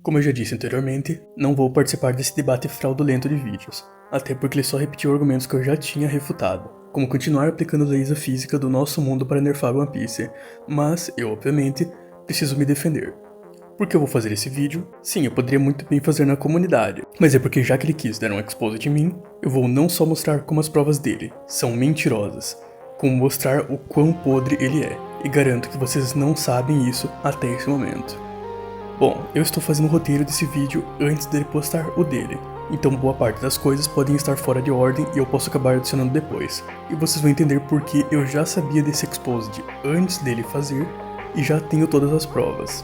Como eu já disse anteriormente, não vou participar desse debate fraudulento de vídeos, até porque ele só repetiu argumentos que eu já tinha refutado, como continuar aplicando leis da física do nosso mundo para nerfar One Piece, mas eu, obviamente, preciso me defender. Por que eu vou fazer esse vídeo? Sim, eu poderia muito bem fazer na comunidade, mas é porque já que ele quis dar um expose de mim, eu vou não só mostrar como as provas dele são mentirosas, como mostrar o quão podre ele é, e garanto que vocês não sabem isso até esse momento. Bom, eu estou fazendo o roteiro desse vídeo antes dele postar o dele, então boa parte das coisas podem estar fora de ordem e eu posso acabar adicionando depois, e vocês vão entender porque eu já sabia desse exposed antes dele fazer e já tenho todas as provas.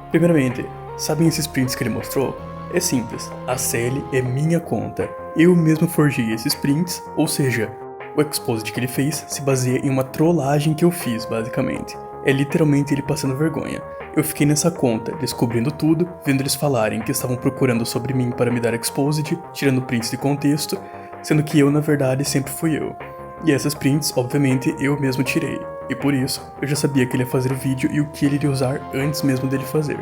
Primeiramente, sabem esses prints que ele mostrou? É simples, a CL é minha conta, eu mesmo forjei esses prints, ou seja, o exposed que ele fez se baseia em uma trollagem que eu fiz basicamente, é literalmente ele passando vergonha. Eu fiquei nessa conta, descobrindo tudo, vendo eles falarem que estavam procurando sobre mim para me dar exposed, tirando prints de contexto, sendo que eu na verdade sempre fui eu. E essas prints, obviamente, eu mesmo tirei, e por isso, eu já sabia que ele ia fazer o vídeo e o que ele iria usar antes mesmo dele fazer.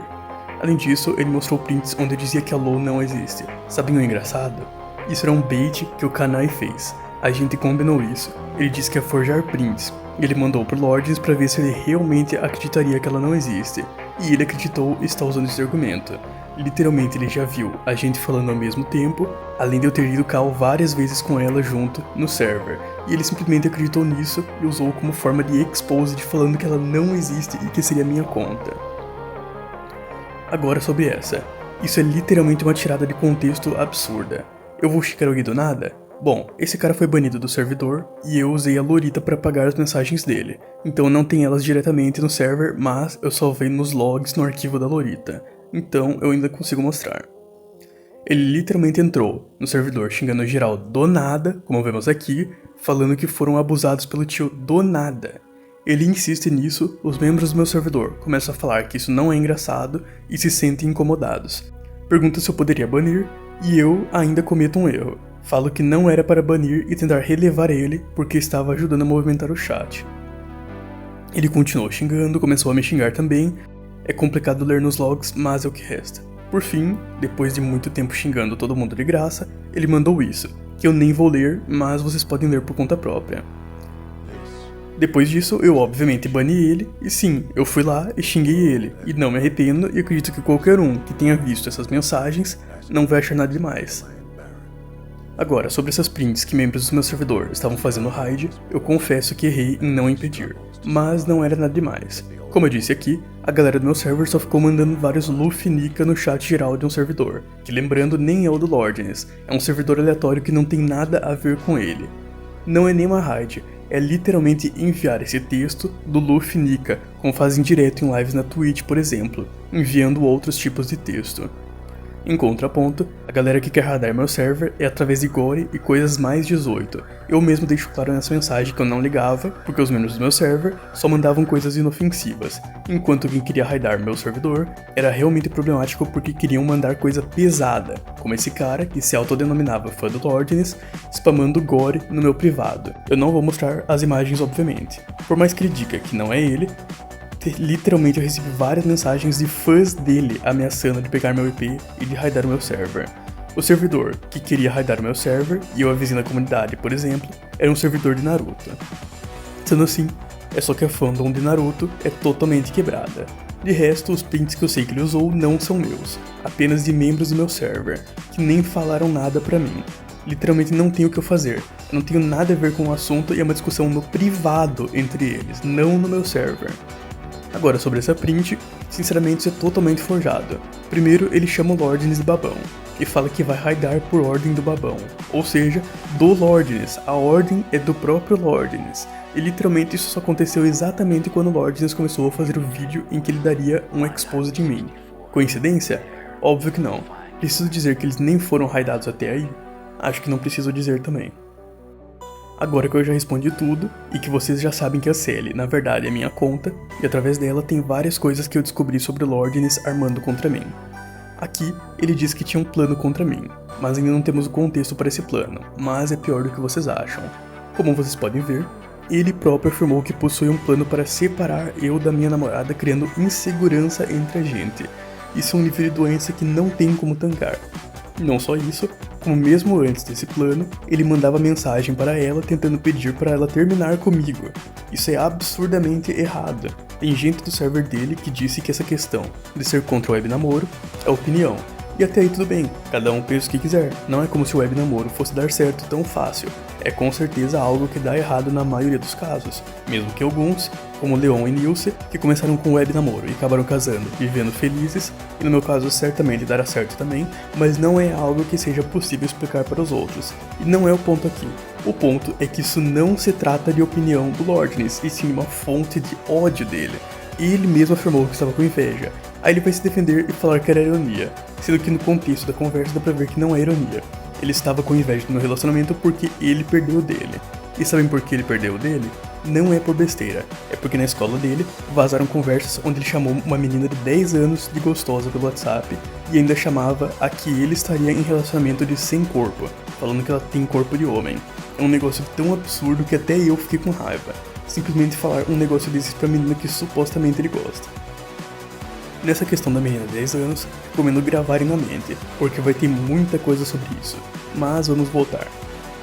Além disso, ele mostrou prints onde eu dizia que a LoL não existe. Sabem o engraçado? Isso era um bait que o Kanai fez. A gente combinou isso, ele disse que ia forjar prints, e ele mandou pro Lords pra ver se ele realmente acreditaria que ela não existe, e ele acreditou e está usando esse argumento. Literalmente ele já viu a gente falando ao mesmo tempo, além de eu ter ido cal várias vezes com ela junto no server, e ele simplesmente acreditou nisso e usou como forma de exposed falando que ela não existe e que seria minha conta. Agora sobre essa, isso é literalmente uma tirada de contexto absurda. Eu vou xingar alguém do nada? Bom, esse cara foi banido do servidor e eu usei a Lorita para apagar as mensagens dele, então não tem elas diretamente no server, mas eu salvei nos logs no arquivo da Lorita, então eu ainda consigo mostrar. Ele literalmente entrou no servidor xingando geral do nada, como vemos aqui, falando que foram abusados pelo tio do nada. Ele insiste nisso, os membros do meu servidor começam a falar que isso não é engraçado e se sentem incomodados. Pergunta se eu poderia banir e eu ainda cometo um erro. Falo que não era para banir e tentar relevar ele porque estava ajudando a movimentar o chat. Ele continuou xingando, começou a me xingar também. É complicado ler nos logs, mas é o que resta. Por fim, depois de muito tempo xingando todo mundo de graça, ele mandou isso, que eu nem vou ler, mas vocês podem ler por conta própria. Depois disso, eu obviamente bani ele, e sim, eu fui lá e xinguei ele, e não me arrependo e acredito que qualquer um que tenha visto essas mensagens não vai achar nada demais. Agora, sobre essas prints que membros do meu servidor estavam fazendo raid, eu confesso que errei em não impedir, mas não era nada demais. Como eu disse aqui, a galera do meu server só ficou mandando vários Luffy Nika no chat geral de um servidor, que lembrando nem é o do Lordness, é um servidor aleatório que não tem nada a ver com ele. Não é nem uma raid, é literalmente enviar esse texto do Luffy Nika, como fazem direto em lives na Twitch, por exemplo, enviando outros tipos de texto. Em contraponto, a galera que quer raidar meu server é através de gore e coisas mais 18. Eu mesmo deixo claro nessa mensagem que eu não ligava, porque os membros do meu server só mandavam coisas inofensivas, enquanto quem queria raidar meu servidor era realmente problemático porque queriam mandar coisa pesada, como esse cara que se autodenominava fã do Lordness, spamando gore no meu privado. Eu não vou mostrar as imagens obviamente, por mais que ele diga que não é ele, literalmente eu recebi várias mensagens de fãs dele ameaçando de pegar meu IP e de raidar o meu server. O servidor que queria raidar o meu server, e eu avisei na comunidade, por exemplo, era um servidor de Naruto. Sendo assim, é só que a fandom de Naruto é totalmente quebrada. De resto, os prints que eu sei que ele usou não são meus, apenas de membros do meu server, que nem falaram nada pra mim. Literalmente não tenho o que eu fazer, não tenho nada a ver com o assunto e é uma discussão no privado entre eles, não no meu server. Agora, sobre essa print, sinceramente isso é totalmente forjado. Primeiro, ele chama o Lordness de babão, e fala que vai raidar por ordem do babão, ou seja, do Lordness, a ordem é do próprio Lordness. E literalmente isso só aconteceu exatamente quando o Lordness começou a fazer o vídeo em que ele daria um expose de mim. Coincidência? Óbvio que não. Preciso dizer que eles nem foram raidados até aí? Acho que não preciso dizer também. Agora que eu já respondi tudo, e que vocês já sabem que a CL, na verdade, é minha conta, e através dela tem várias coisas que eu descobri sobre o Lordness armando contra mim. Aqui, ele diz que tinha um plano contra mim, mas ainda não temos o contexto para esse plano, mas é pior do que vocês acham. Como vocês podem ver, ele próprio afirmou que possui um plano para separar eu da minha namorada, criando insegurança entre a gente. Isso é um nível de doença que não tem como tancar. Não só isso, como mesmo antes desse plano, ele mandava mensagem para ela tentando pedir para ela terminar comigo. Isso é absurdamente errado. Tem gente do server dele que disse que essa questão de ser contra o web namoro é opinião. E até aí tudo bem, cada um pensa o que quiser. Não é como se o web namoro fosse dar certo tão fácil. É com certeza algo que dá errado na maioria dos casos. Mesmo que alguns, como Leon e Nilce, que começaram com web namoro e acabaram casando, vivendo felizes, e no meu caso certamente dará certo também, mas não é algo que seja possível explicar para os outros. E não é o ponto aqui. O ponto é que isso não se trata de opinião do Lordness, e sim uma fonte de ódio dele. Ele mesmo afirmou que estava com inveja. Aí ele vai se defender e falar que era ironia, sendo que no contexto da conversa dá pra ver que não é ironia. Ele estava com inveja do meu relacionamento porque ele perdeu o dele. E sabem por que ele perdeu o dele? Não é por besteira, é porque na escola dele vazaram conversas onde ele chamou uma menina de 10 anos de gostosa pelo WhatsApp e ainda chamava a que ele estaria em relacionamento de sem corpo, falando que ela tem corpo de homem. É um negócio tão absurdo que até eu fiquei com raiva. Simplesmente falar um negócio desses pra menina que supostamente ele gosta. Nessa questão da menina de 10 anos, recomendo gravarem na mente, porque vai ter muita coisa sobre isso. Mas vamos voltar.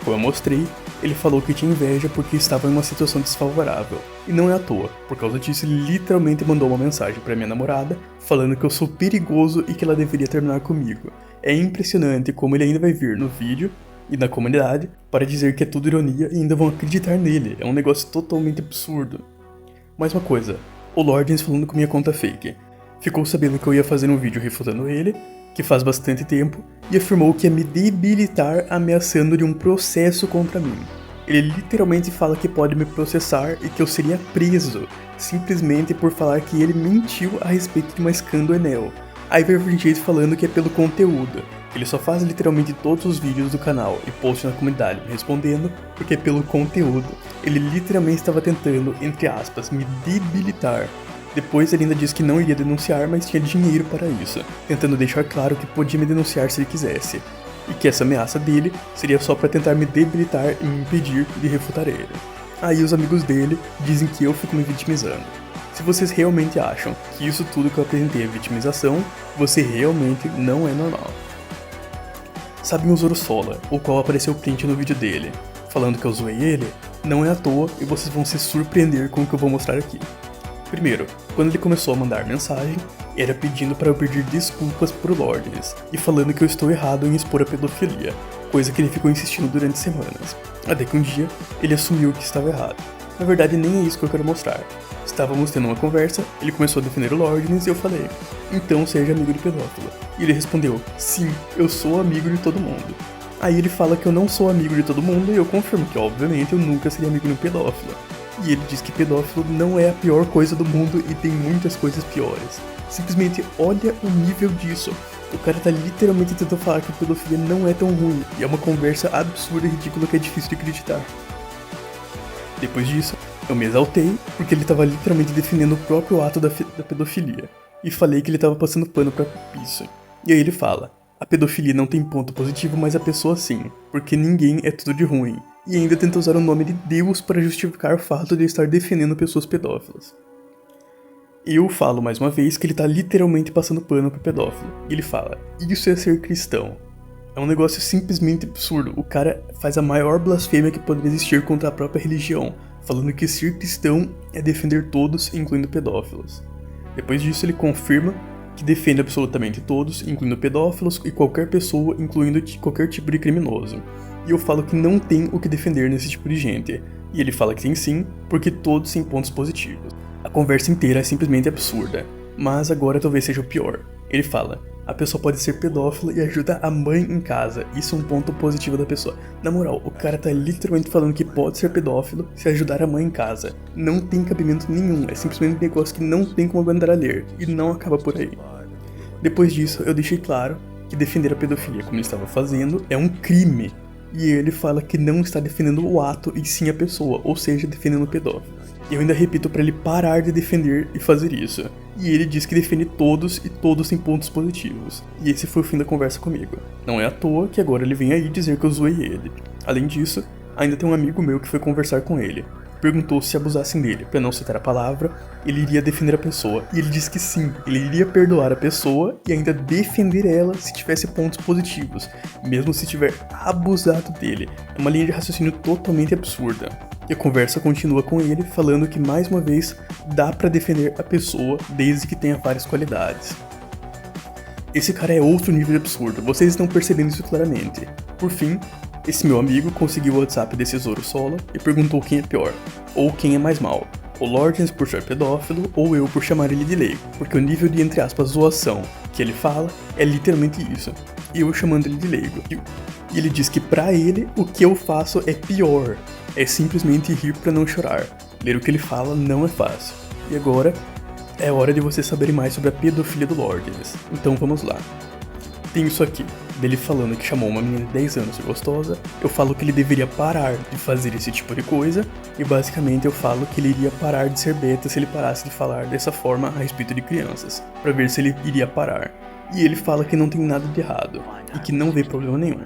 Como eu mostrei, ele falou que tinha inveja porque estava em uma situação desfavorável. E não é à toa, por causa disso ele literalmente mandou uma mensagem pra minha namorada, falando que eu sou perigoso e que ela deveria terminar comigo. É impressionante como ele ainda vai vir no vídeo e na comunidade para dizer que é tudo ironia e ainda vão acreditar nele. É um negócio totalmente absurdo. Mais uma coisa, o Lordens falando com minha conta fake. Ficou sabendo que eu ia fazer um vídeo refutando ele, que faz bastante tempo, e afirmou que ia me debilitar ameaçando de um processo contra mim. Ele literalmente fala que pode me processar e que eu seria preso, simplesmente por falar que ele mentiu a respeito de uma escândalo Enel. Aí vai vir gente falando que é pelo conteúdo, que ele só faz literalmente todos os vídeos do canal e post na comunidade me respondendo porque é pelo conteúdo. Ele literalmente estava tentando, entre aspas, me debilitar. Depois ele ainda disse que não iria denunciar, mas tinha dinheiro para isso, tentando deixar claro que podia me denunciar se ele quisesse, e que essa ameaça dele seria só para tentar me debilitar e me impedir de refutar ele. Aí os amigos dele dizem que eu fico me vitimizando. Se vocês realmente acham que isso tudo que eu apresentei é vitimização, você realmente não é normal. Sabem o Zoro Sola, o qual apareceu print no vídeo dele, falando que eu zoei ele? Não é à toa e vocês vão se surpreender com o que eu vou mostrar aqui. Primeiro, quando ele começou a mandar mensagem, era pedindo para eu pedir desculpas pro Lordness e falando que eu estou errado em expor a pedofilia, coisa que ele ficou insistindo durante semanas. Até que um dia, ele assumiu que estava errado. Na verdade, nem é isso que eu quero mostrar. Estávamos tendo uma conversa, ele começou a defender o Lordness e eu falei, então seja amigo de pedófilo. E ele respondeu, sim, eu sou amigo de todo mundo. Aí ele fala que eu não sou amigo de todo mundo e eu confirmo que obviamente eu nunca seria amigo de um pedófilo. E ele diz que pedófilo não é a pior coisa do mundo e tem muitas coisas piores. Simplesmente olha o nível disso. O cara tá literalmente tentando falar que a pedofilia não é tão ruim. E é uma conversa absurda e ridícula que é difícil de acreditar. Depois disso, eu me exaltei porque ele tava literalmente defendendo o próprio ato da pedofilia. E falei que ele tava passando pano pra isso. E aí ele fala, a pedofilia não tem ponto positivo, mas a pessoa sim, porque ninguém é tudo de ruim. E ainda tenta usar o nome de Deus para justificar o fato de estar defendendo pessoas pedófilas. Eu falo mais uma vez que ele tá literalmente passando pano pro pedófilo. E ele fala, isso é ser cristão. É um negócio simplesmente absurdo. O cara faz a maior blasfêmia que poderia existir contra a própria religião, falando que ser cristão é defender todos, incluindo pedófilos. Depois disso ele confirma que defende absolutamente todos, incluindo pedófilos e qualquer pessoa, incluindo qualquer tipo de criminoso. E eu falo que não tem o que defender nesse tipo de gente. E ele fala que tem sim, porque todos têm pontos positivos. A conversa inteira é simplesmente absurda. Mas agora talvez seja o pior. Ele fala, a pessoa pode ser pedófila e ajuda a mãe em casa. Isso é um ponto positivo da pessoa. Na moral, o cara tá literalmente falando que pode ser pedófilo se ajudar a mãe em casa. Não tem cabimento nenhum, é simplesmente um negócio que não tem como aguentar a ler. E não acaba por aí. Depois disso, eu deixei claro que defender a pedofilia como ele estava fazendo é um crime. E ele fala que não está defendendo o ato e sim a pessoa, ou seja, defendendo o pedófilo. Eu ainda repito para ele parar de defender e fazer isso. E ele diz que defende todos e todos têm pontos positivos. E esse foi o fim da conversa comigo. Não é à toa que agora ele vem aí dizer que eu zoei ele. Além disso, ainda tem um amigo meu que foi conversar com ele, perguntou se abusassem dele, para não citar a palavra, ele iria defender a pessoa. E ele disse que sim, ele iria perdoar a pessoa e ainda defender ela se tivesse pontos positivos, mesmo se tiver abusado dele. É uma linha de raciocínio totalmente absurda. E a conversa continua com ele falando que, mais uma vez, dá pra defender a pessoa desde que tenha várias qualidades. Esse cara é outro nível de absurdo, vocês estão percebendo isso claramente. Por fim, esse meu amigo conseguiu o WhatsApp desse Zoro Solo e perguntou quem é pior, ou quem é mais mal. O Lordnes por ser pedófilo ou eu por chamar ele de leigo, porque o nível de, entre aspas, zoação que ele fala é literalmente isso. Eu chamando ele de leigo. E ele diz que pra ele, o que eu faço é pior. É simplesmente rir pra não chorar. Ler o que ele fala não é fácil. E agora, é hora de vocês saberem mais sobre a pedofilia do Lordnes. Então vamos lá. Tem isso aqui, dele falando que chamou uma menina de 10 anos de gostosa, eu falo que ele deveria parar de fazer esse tipo de coisa, e basicamente eu falo que ele iria parar de ser beta se ele parasse de falar dessa forma a respeito de crianças, pra ver se ele iria parar. E ele fala que não tem nada de errado, e que não vê problema nenhum.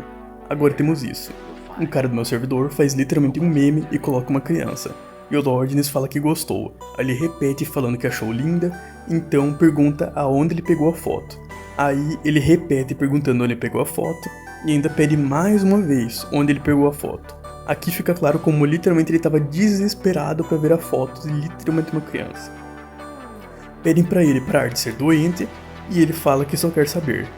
Agora temos isso. Um cara do meu servidor faz literalmente um meme e coloca uma criança. E o Lordnes fala que gostou. Aí ele repete falando que achou linda, então pergunta aonde ele pegou a foto. Aí ele repete perguntando onde ele pegou a foto, e ainda pede mais uma vez onde ele pegou a foto. Aqui fica claro como literalmente ele estava desesperado para ver a foto de literalmente uma criança. Pedem pra ele parar de ser doente, e ele fala que só quer saber.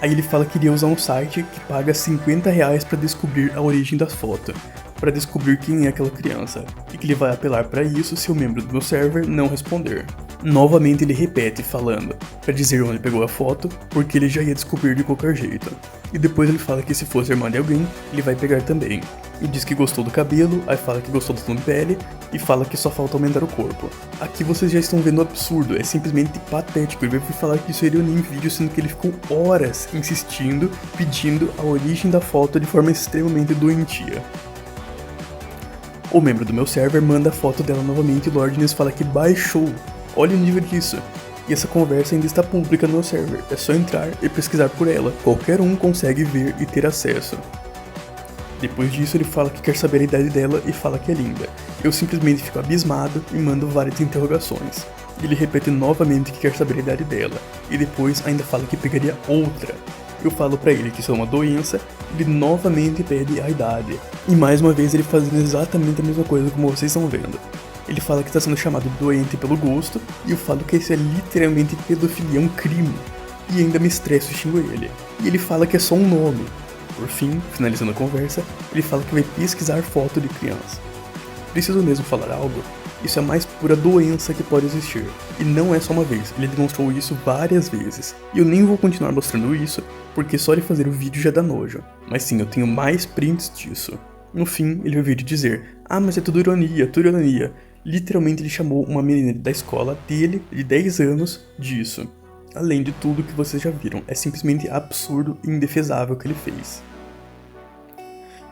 Aí ele fala que iria usar um site que paga R$50 para descobrir a origem das fotos, para descobrir quem é aquela criança, e que ele vai apelar para isso se o membro do meu server não responder. Novamente ele repete falando para dizer onde pegou a foto, porque ele já ia descobrir de qualquer jeito. E depois ele fala que se fosse irmã de alguém, ele vai pegar também. E diz que gostou do cabelo, aí fala que gostou do tom de pele, e fala que só falta aumentar o corpo. Aqui vocês já estão vendo o absurdo, é simplesmente patético. Ele vai falar que isso seria um vídeo, sendo que ele ficou horas insistindo, pedindo a origem da foto de forma extremamente doentia. O membro do meu server manda a foto dela novamente e o Lordnes fala que baixou. Olha o nível disso. E essa conversa ainda está pública no meu server, é só entrar e pesquisar por ela. Qualquer um consegue ver e ter acesso. Depois disso ele fala que quer saber a idade dela e fala que é linda. Eu simplesmente fico abismado e mando várias interrogações. Ele repete novamente que quer saber a idade dela, e depois ainda fala que pegaria outra. Eu falo pra ele que isso é uma doença, ele novamente pede a idade. E mais uma vez ele fazendo exatamente a mesma coisa como vocês estão vendo. Ele fala que está sendo chamado de doente pelo gosto, e eu falo que isso é literalmente pedofilia, um crime. E ainda me estresso e xingo ele. E ele fala que é só um nome. Por fim, finalizando a conversa, ele fala que vai pesquisar foto de criança. Preciso mesmo falar algo? Isso é a mais pura doença que pode existir. E não é só uma vez, ele demonstrou isso várias vezes. E eu nem vou continuar mostrando isso, porque só de fazer o vídeo já dá nojo. Mas sim, eu tenho mais prints disso. No fim, ele veio dizer, ah, mas é tudo ironia, tudo ironia. Literalmente ele chamou uma menina da escola dele, de 10 anos, disso. Além de tudo que vocês já viram, é simplesmente absurdo e indefesável o que ele fez.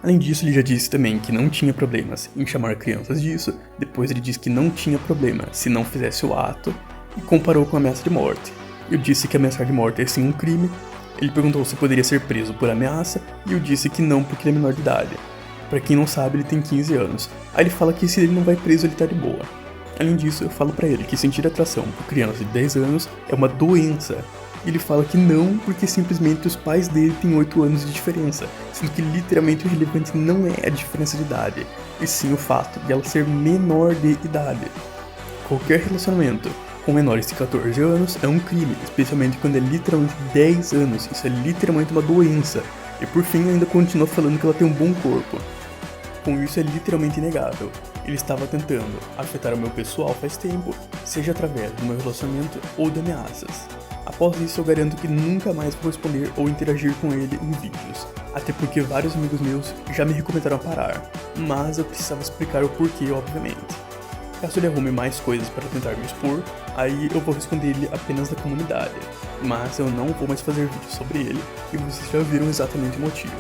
Além disso, ele já disse também que não tinha problemas em chamar crianças disso, depois ele disse que não tinha problema se não fizesse o ato, e comparou com a ameaça de morte. Eu disse que ameaçar de morte é sim um crime, ele perguntou se poderia ser preso por ameaça, e eu disse que não porque ele é menor de idade. Pra quem não sabe, ele tem 15 anos, aí ele fala que se ele não vai preso ele tá de boa. Além disso, eu falo pra ele que sentir atração por crianças de 10 anos é uma doença. Ele fala que não, porque simplesmente os pais dele têm 8 anos de diferença, sendo que literalmente o relevante não é a diferença de idade, e sim o fato de ela ser menor de idade. Qualquer relacionamento com menores de 14 anos é um crime, especialmente quando é literalmente 10 anos, isso é literalmente uma doença. E por fim ainda continua falando que ela tem um bom corpo. Com isso é literalmente inegável. Ele estava tentando afetar o meu pessoal faz tempo, seja através do meu relacionamento ou de ameaças. Após isso eu garanto que nunca mais vou responder ou interagir com ele em vídeos, até porque vários amigos meus já me recomendaram parar, mas eu precisava explicar o porquê, obviamente. Caso ele arrume mais coisas para tentar me expor, aí eu vou responder ele apenas da comunidade, mas eu não vou mais fazer vídeos sobre ele e vocês já viram exatamente o motivo.